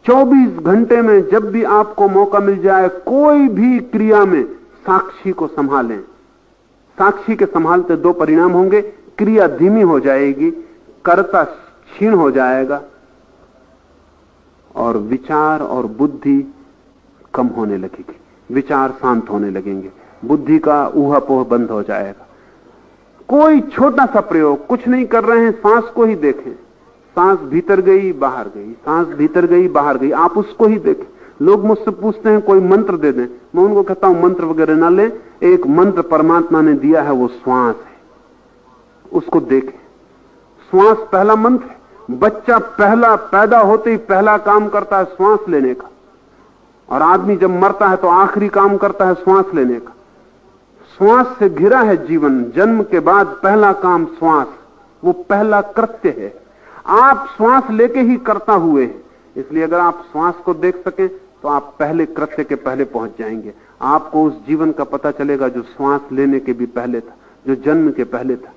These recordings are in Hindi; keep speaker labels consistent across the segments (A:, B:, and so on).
A: 24 घंटे में जब भी आपको मौका मिल जाए, कोई भी क्रिया में साक्षी को संभालें। साक्षी के संभालते दो परिणाम होंगे, क्रिया धीमी हो जाएगी, कर्ता क्षीण हो जाएगा, और विचार और बुद्धि कम होने लगेगी, विचार शांत होने लगेंगे, बुद्धि का ऊहापोह बंद हो जाएगा। कोई छोटा सा प्रयोग, कुछ नहीं कर रहे हैं, सांस को ही देखें। सांस भीतर गई बाहर गई, सांस भीतर गई बाहर गई, आप उसको ही देखें। लोग मुझसे पूछते हैं कोई मंत्र दे दें, मैं उनको कहता हूं मंत्र वगैरह ना लें, एक मंत्र परमात्मा ने दिया है, वो श्वास है, उसको देखें। श्वास पहला मंत्र है। बच्चा पहला पैदा होते ही पहला काम करता है श्वास लेने का, और आदमी जब मरता है तो आखिरी काम करता है श्वास लेने का। श्वास से घिरा है जीवन। जन्म के बाद पहला काम श्वास, वो पहला कृत्य है। आप श्वास लेके ही करता हुए हैं, इसलिए अगर आप श्वास को देख सकें तो आप पहले कृत्य के पहले पहुंच जाएंगे। आपको उस जीवन का पता चलेगा जो श्वास लेने के भी पहले था, जो जन्म के पहले था।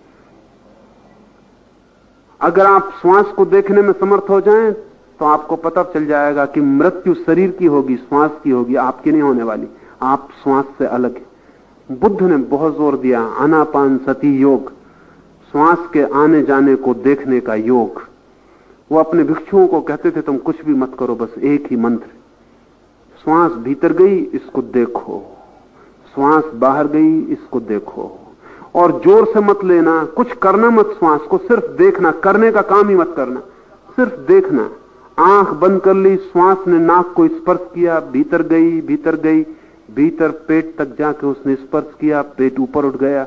A: अगर आप श्वास को देखने में समर्थ हो जाएं तो आपको पता चल जाएगा कि मृत्यु शरीर की होगी, श्वास की होगी, आपकी नहीं होने वाली। आप श्वास से अलग है। बुद्ध ने बहुत जोर दिया आनापान सती योग, श्वास के आने जाने को देखने का योग। वो अपने भिक्षुओं को कहते थे तुम कुछ भी मत करो, बस एक ही मंत्र, श्वास भीतर गई इसको देखो, श्वास बाहर गई इसको देखो, और जोर से मत लेना, कुछ करना मत, श्वास को सिर्फ देखना, करने का काम ही मत करना, सिर्फ देखना। आंख बंद कर ली, श्वास ने नाक को स्पर्श किया, भीतर गई भीतर गई, भीतर पेट तक जाके उसने स्पर्श किया, पेट ऊपर उठ गया,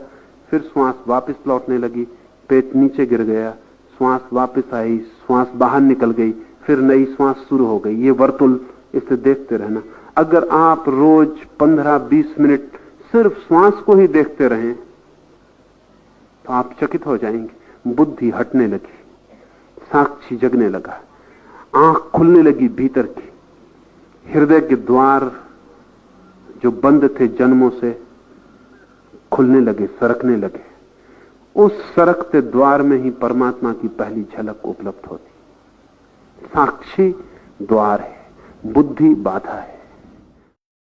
A: फिर श्वास वापस लौटने लगी, पेट नीचे गिर गया, श्वास वापस आई, श्वास बाहर निकल गई, फिर नई श्वास शुरू हो गई। ये वर्तुल, इसे देखते रहना। अगर आप रोज 15-20 मिनट सिर्फ श्वास को ही देखते रहें तो आप चकित हो जाएंगे। बुद्धि हटने लगी, साक्षी जगने लगा, आंख खुलने लगी भीतर की, हृदय के द्वार जो बंद थे जन्मों से खुलने लगे, सरकने लगे। उस सरकते द्वार में ही परमात्मा की पहली झलक उपलब्ध होती। साक्षी द्वार है, बुद्धि बाधा है।